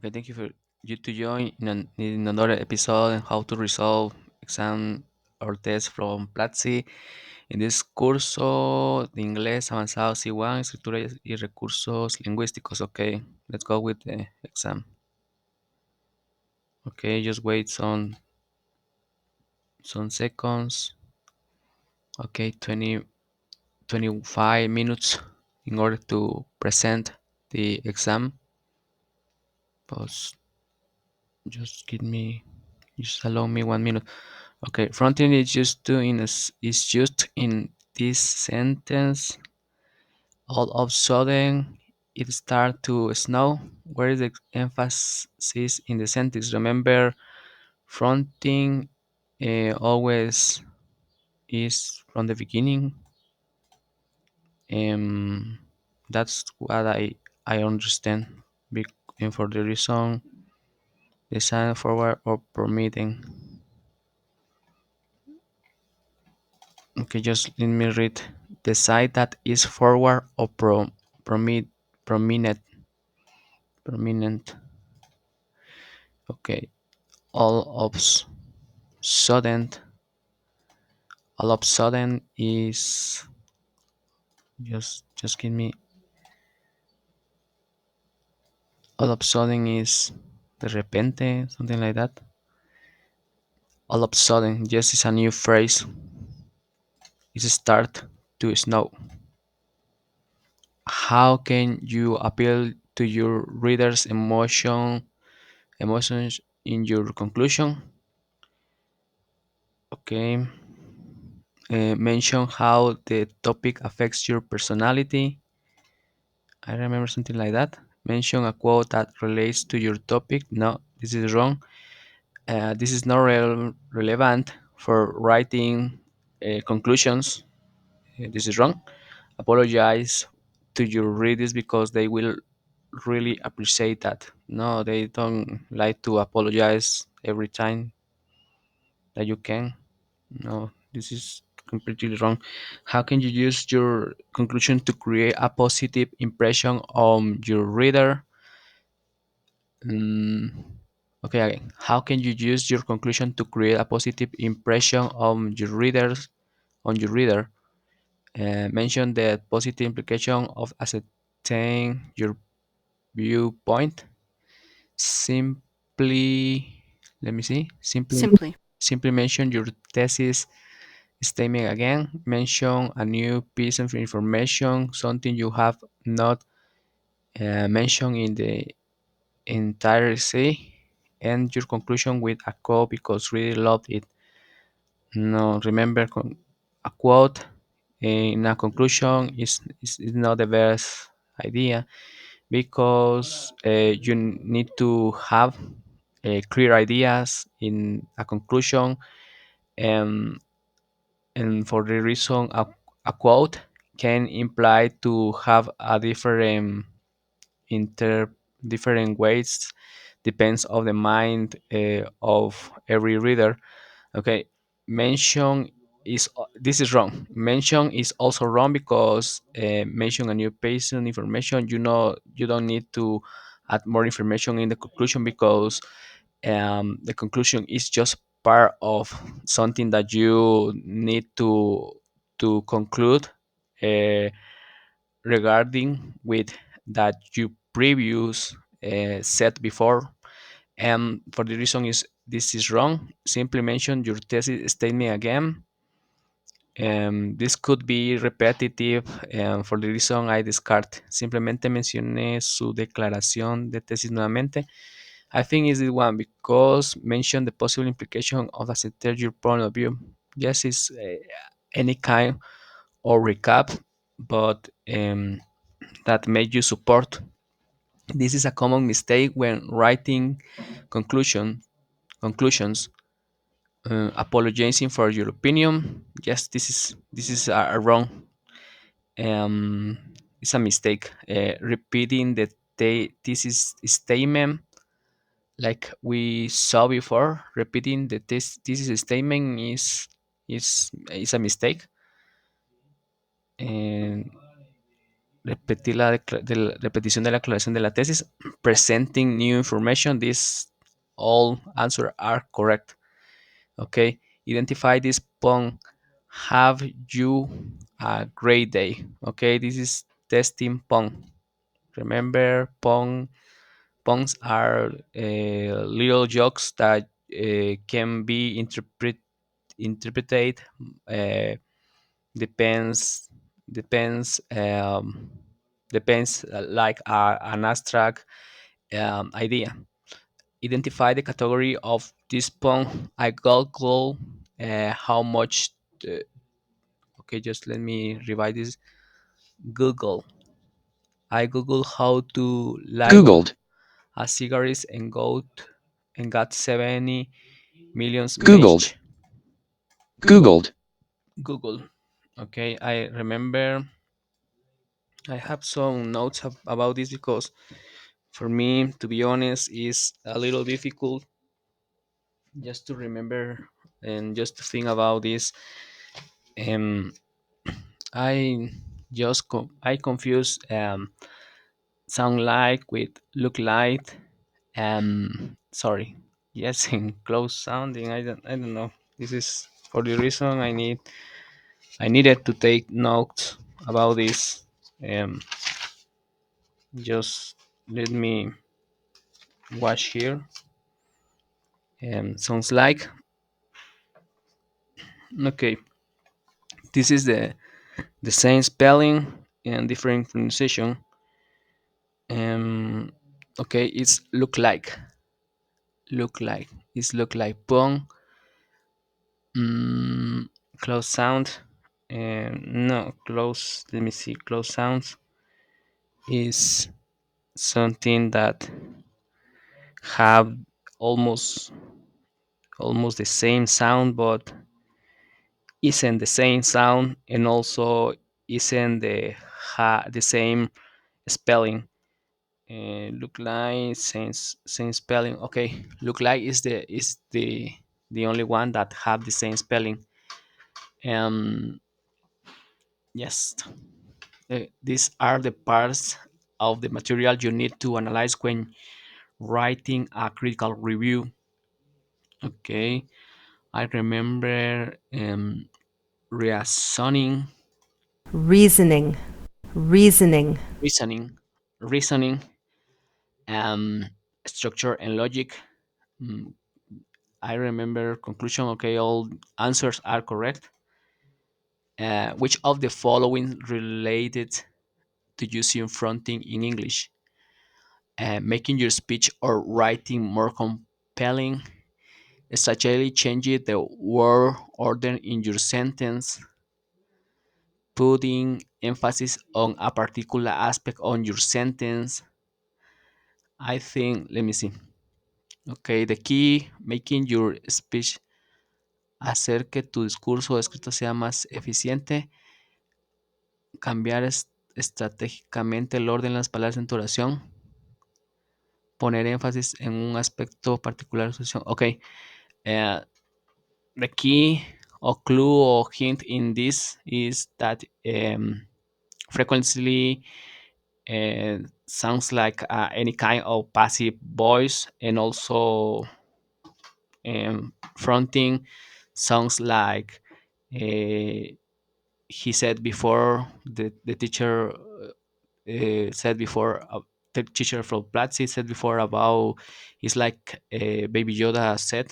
Okay, thank you for you to join in another episode on how to resolve exam or test from Platzi. En this curso de inglés avanzado C1, escritura y recursos lingüísticos. Okay, let's go with the exam. Okay, just wait some seconds. Okay, 25 minutes in order to present the exam. Pause. Just allow me 1 minute. Okay, fronting is just in this sentence. All of a sudden, it start to snow. Where is the emphasis in the sentence? Remember, fronting always is from the beginning. Um, that's what I understand. And for the reason, the sign forward or permitting. Okay, just let me read. The side that is forward or prominent. Prominent. Okay. All of sudden. All of sudden is just give me. All of sudden is de repente, something like that. All of sudden, just is a new phrase. It's start to snow. How can you appeal to your readers' emotions in your conclusion? Okay. Mention how the topic affects your personality. I remember something like that. Mention a quote that relates to your topic. No, this is wrong. This is not relevant for writing conclusions. This is wrong. Apologize to your readers because they will really appreciate that. No, they don't like to apologize every time that you can. No, this is completely wrong. How can you use your conclusion to create a positive impression on your reader? Mm, okay, again. How can you use your conclusion to create a positive impression on your reader? Mention the positive implication of ascertaining your viewpoint. Simply, let me see. Simply. Simply mention your thesis statement again. Mention a new piece of information, something you have not mentioned in the entire essay. End your conclusion with a quote because really loved it. No, remember, a quote in a conclusion is not the best idea because you need to have clear ideas in a conclusion. Um, and for the reason a quote can imply to have a inter different ways depends of the mind of every reader. Okay, mention is this is wrong. Mention is also wrong because mention a new patient information. You don't need to add more information in the conclusion because the conclusion is just part of something that you need to conclude uh, regarding with that you previous said before. And for the reason is this is wrong, simply mention your thesis statement again. This could be repetitive, for the reason I discard. Simplemente mencioné su declaración de tesis nuevamente. I think is the one because mention the possible implication of a your point of view. Yes, it's any kind of recap, but that made you support. This is a common mistake when writing conclusion conclusions. Apologizing for your opinion. Yes, this is a wrong. Um, it's a mistake. Repeating the thesis statement like we saw before. Repeating the thesis statement is a mistake. And repetición de la aclaración de la tesis, presenting new information. These all answers are correct. Okay, identify this pong. Have you a great day? Okay, this is testing pong. Remember, pongs are little jokes that can be interpreted uh, depends depends depends like an abstract idea. Identify the category of this pong. I google how much. Uh, okay, just let me revise this. Google. I google how to light Googled, a cigarette and got 70 millions Googled, message. Googled. Google. Okay, I remember I have some notes about this because for me, to be honest, is a little difficult just to remember and just to think about this. Um, I I confuse sound like with look like. Sorry, yes, in close sounding. I don't know. This is for the reason I needed to take notes about this. Um, just let me watch here. Sounds like okay. This is the same spelling and different pronunciation. Okay, it's look like it's look like pong. Mm, close sound and no close. Let me see. Close sounds is something that have almost almost the same sound, but isn't the same sound, and also isn't the same spelling. Look like same spelling. Okay, look like is the only one that have the same spelling. Um, yes, these are the parts of the material you need to analyze when writing a critical review. Okay, I remember reasoning, reasoning, reasoning, reasoning, reasoning, um, structure and logic. Mm, I remember conclusion. Okay, all answers are correct. Which of the following related to using fronting in English? Making your speech or writing more compelling, strategically changing the word order in your sentence, putting emphasis on a particular aspect on your sentence. I think, let me see. Okay, the key, making your speech hacer que tu discurso o escrito sea más eficiente, cambiar estratégicamente el orden de las palabras en tu oración, poner énfasis en un aspecto particular de su oración. Ok, uh, the key or clue or hint in this is that frequently sounds like any kind of passive voice, and also fronting sounds like he said before, the teacher said before, the teacher from Platzi said before about, it's like Baby Yoda said.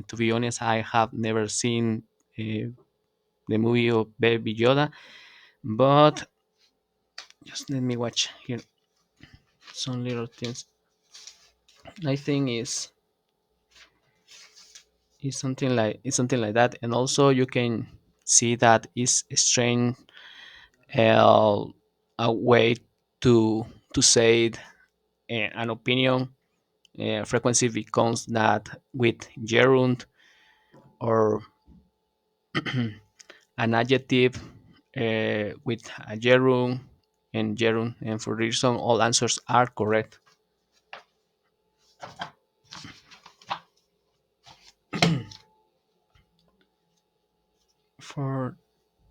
To be honest, I have never seen uh, the movie of Baby Yoda, but just let me watch here some little things. I think is something like that, and also you can see that is strange uh, a way to say it, an opinion. Frequency becomes that with gerund or an adjective with a gerund, and for reason all answers are correct. For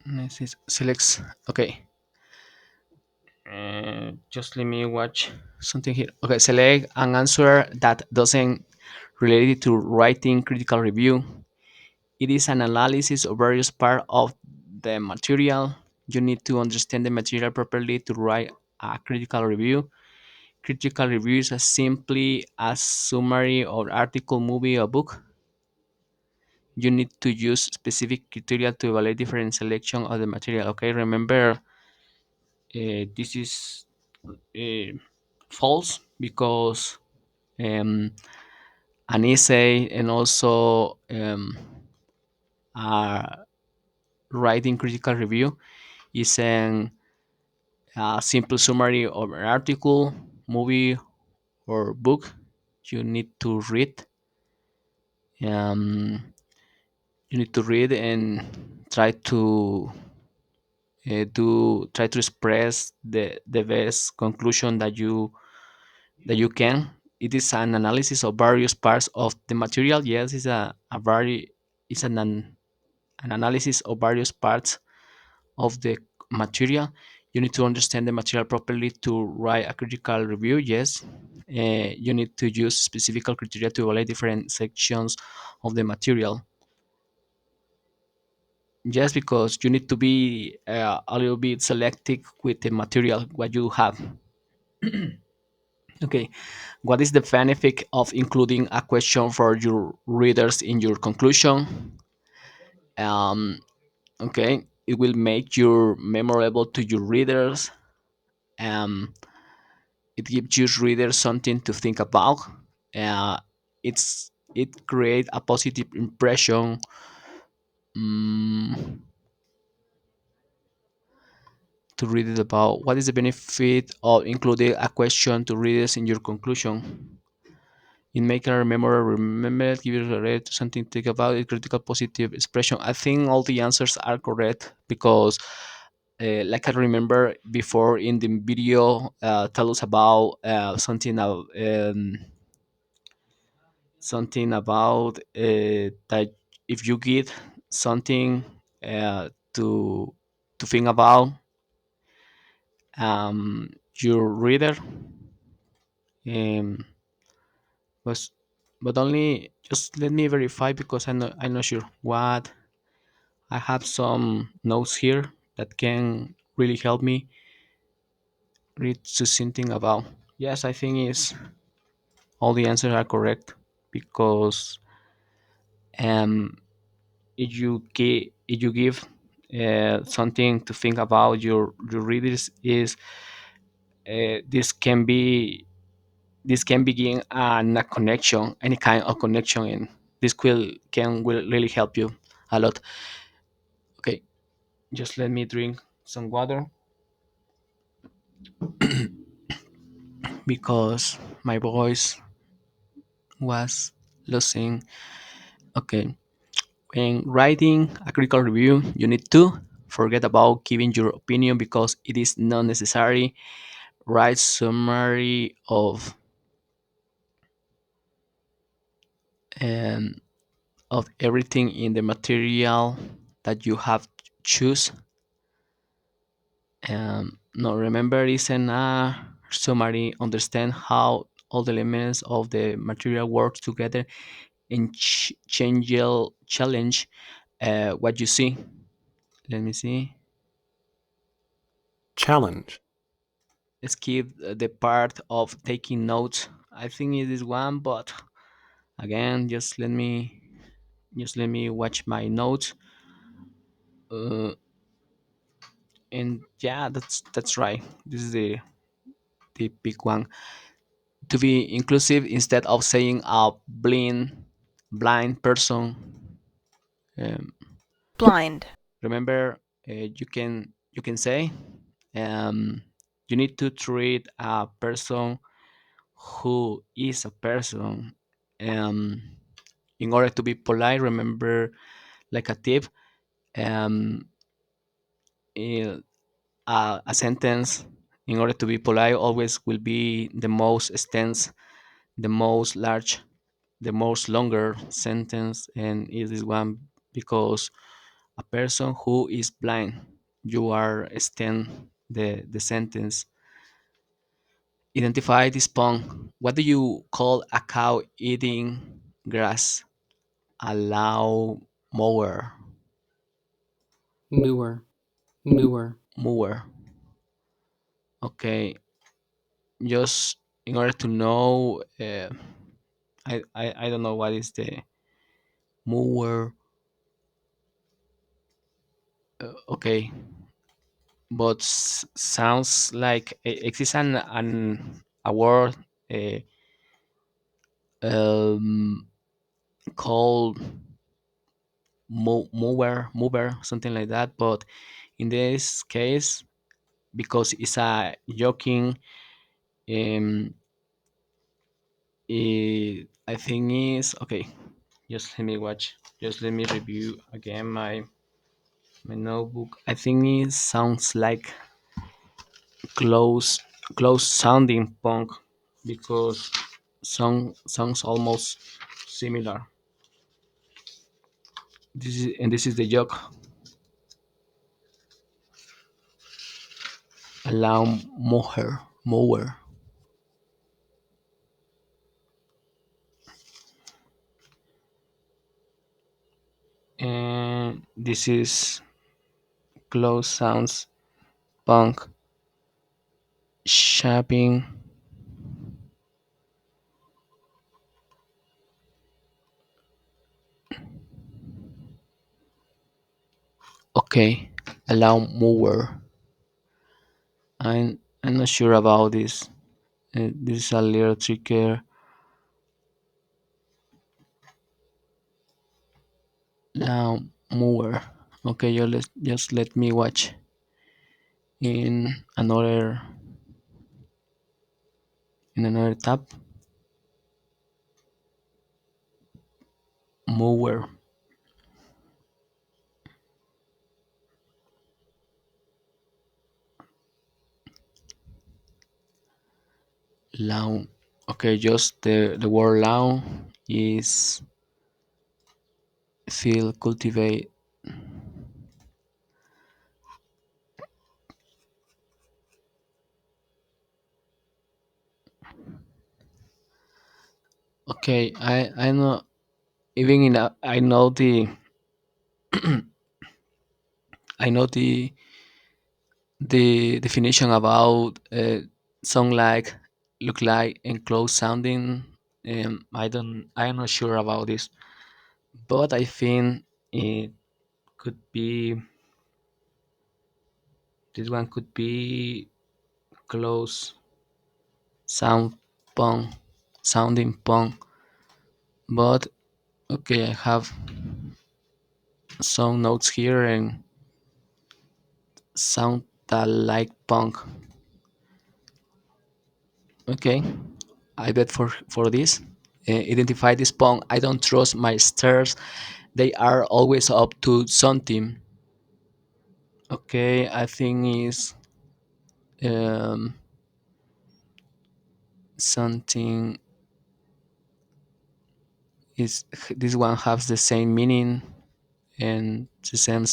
next is selects. Okay, Just let me watch something here. Okay, select an answer that doesn't relate to writing critical review. It is an analysis of various parts of the material. You need to understand the material properly to write a critical review. Critical review is as simply a summary or article, movie, or book. You need to use specific criteria to evaluate different selection of the material. Okay, remember, this is uh, false because um, an essay and also a writing critical review is a simple summary of an article, movie, or book. You need to read. Um, you need to read and try to express the best conclusion that you can. It is an analysis of various parts of the material. Yes, it's an analysis of various parts of the material. You need to understand the material properly to write a critical review. Yes, you need to use specific criteria to evaluate different sections of the material. Just because you need to be a little bit selective with the material what you have. Okay, what is the benefit of including a question for your readers in your conclusion? um, okay, it will make you memorable to your readers. um, it gives your readers something to think about. uh, it creates a positive impression. mm, to read it about what is the benefit of including a question to readers in your conclusion. In making a remember, give it a read, something to think about it, critical positive expression. I think all the answers are correct because, like I remember before in the video, tell us about something about that if you get something to think about, your reader, um, was but only just let me verify because I'm not sure what I have some notes here that can really help me read something about. Yes, I think is all the answers are correct because um if you give something to think about your readers is this can begin a connection, any kind of connection, and this will really help you a lot. Okay, just let me drink some water because my voice was losing. Okay, when writing a critical review, you need to forget about giving your opinion because it is not necessary. Write summary um, of everything in the material that you have choose. No, remember, isn't a summary. Understand how all the elements of the material work together and challenge what you see. Let me see. challenge, Skip the part of taking notes. I think it is one, but again, just let me watch my notes. Uh, and yeah, that's right. This is the big one. To be inclusive, instead of saying a blind person, um, blind, remember, you can say, um, you need to treat a person who is a person. um, in order to be polite, remember, like a tip, um, eh, a sentence in order to be polite always will be the most extensive, the most large, the most longer sentence, and it is one because a person who is blind, you are extend the sentence. Identify this pond. What do you call a cow eating grass? Allow mower. mower, mower, Mower. Okay, just in order to know, I don't know what is the mower. Okay, but sounds like exists an a word uh, um, called mover, something like that. But in this case, because it's a joking, um, I think is okay. Just let me watch. Just let me review again my notebook. I think it sounds like close close sounding punk because sounds almost similar. This is the joke. Allow mower. And this is close sounds punk shopping. Okay, allow mower. I'm not sure about this. This is a little trickier. Allow mower. Okay, just let me watch in another tab. Mower. Lawn. Okay, just the word lawn is field cultivate. Okay, I know even in I know the definition about song like look like and close sounding. I'm not sure about this, but I think it could be this one could be close sound pong sounding pong. But okay, I have some notes here and sound that like punk. Okay, I bet for this. Identify this punk. I don't trust my stairs. They are always up to something. Okay, I think is um, something is this one has the same meaning and the same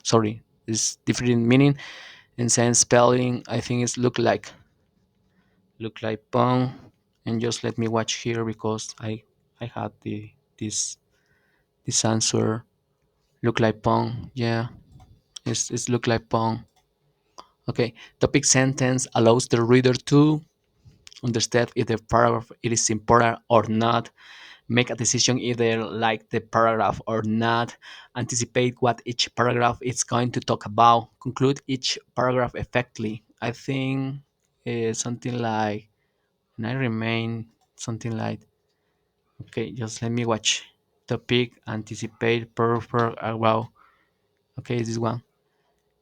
sorry is different meaning and same spelling. I think it's look like pong, and just let me watch here because I had this answer. Look like pong. Yeah, it's look like pong. Okay, topic sentence allows the reader to understand if the paragraph it is important or not, make a decision if they like the paragraph or not, anticipate what each paragraph is going to talk about, conclude each paragraph effectively. I think something like, and I remain something like, okay, just let me watch. Topic, anticipate, perfect, wow. Okay, this one.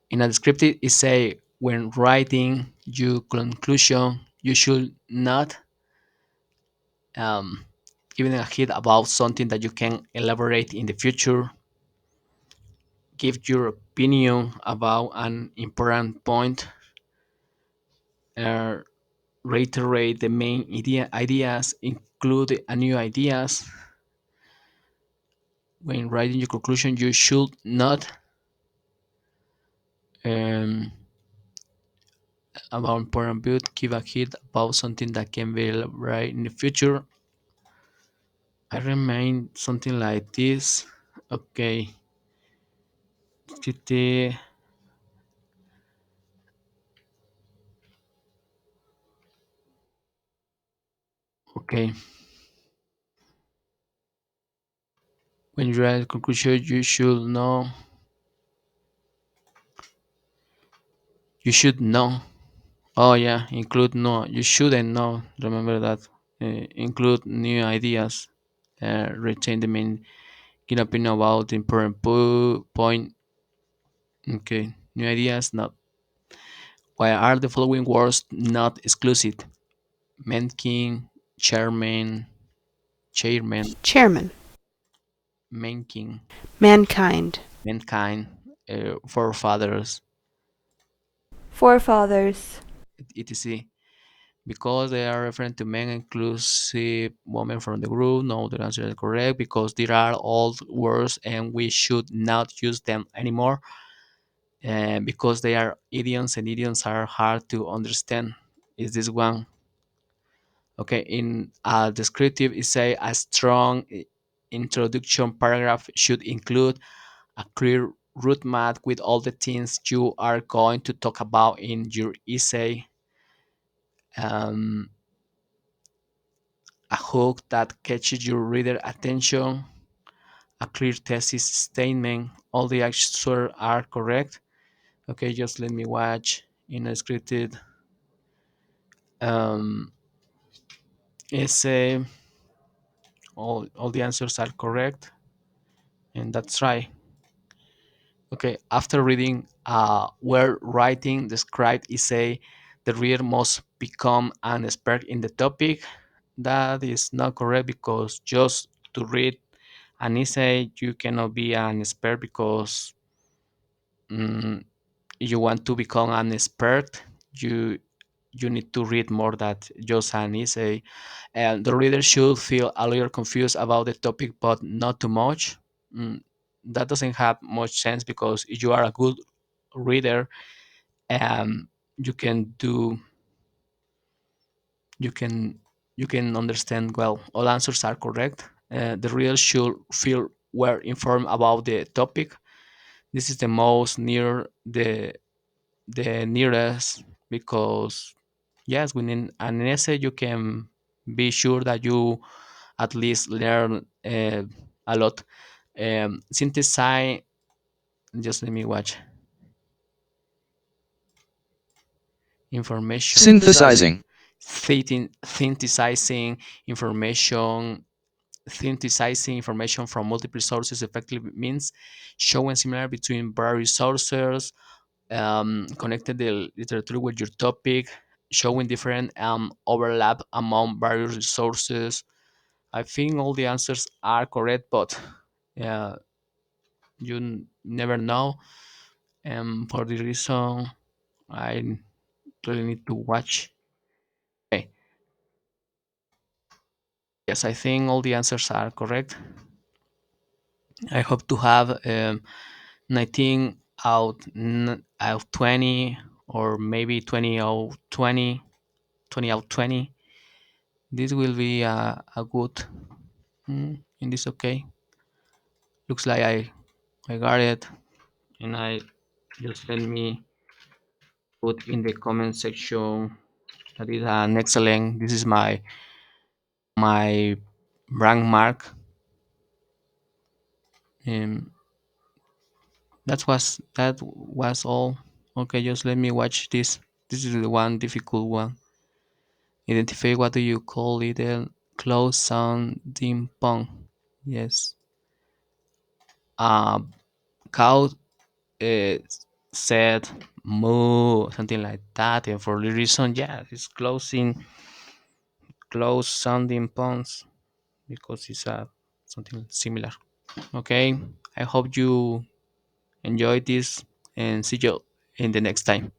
In a descriptive, it say when writing your conclusion, you should not um, giving a hint about something that you can elaborate in the future. Give your opinion about an important point. Uh, Reiterate the main ideas. Include a new ideas. When writing your conclusion, you should not um, about important boot, give a hint about something that can be right in the future. I remain something like this. Okay. TT. Okay. When you write a conclusion, you should know. You should know. Oh yeah, include no. You shouldn't know. Remember that. Include new ideas. Retain the main key opinion about the important point. Okay, new ideas. Not. Why are the following words not exclusive? Mankin, chairman, chairman, Chairman. mankin, Mankind. mankind, forefathers, Forefathers. etc. Because they are referring to men inclusive women from the group. No, the answer is correct because there are old words and we should not use them anymore because they are idioms and idioms are hard to understand. Is this one? Okay, in a descriptive, it say a strong introduction paragraph should include a clear route map with all the things you are going to talk about in your essay. Um, a hook that catches your reader attention, a clear thesis statement. All the answers are correct. Okay, just let me watch in a scripted um, essay. All the answers are correct, and that's right. Okay, after reading where writing described essay, the reader must become an expert in the topic. That is not correct because just to read an essay, you cannot be an expert because mm, you want to become an expert. You you need to read more than just an essay, and the reader should feel a little confused about the topic, but not too much. Mm, that doesn't have much sense because if you are a good reader, you can do you can you can understand well. All answers are correct. The reader should feel well informed about the topic. This is the most near the nearest because yes, within an essay you can be sure that you at least learn a lot. Synthesize. Just let me watch information. Synthesizing. Synthesizing information. Synthesizing information from multiple sources effectively means showing similar between various sources, connected the literature with your topic, showing different overlap among various resources. I think all the answers are correct, but uh, you never know. And for the reason, I really need to watch. Okay. Yes, I think all the answers are correct. I hope to have 19 out of 20 or maybe 20 out of 20, 20 out of 20. This will be a good in this. Okay, looks like I got it, and I just let me put in the comment section that is an excellent. This is my rank mark. um that was all. Okay, just let me watch this. This is the one difficult one. Identify what do you call little close sounding pong. Yes. Cow uh, said moo, something like that, and for the reason, yeah, it's close sounding puns because it's something similar. Okay, I hope you enjoyed this and see you in the next time.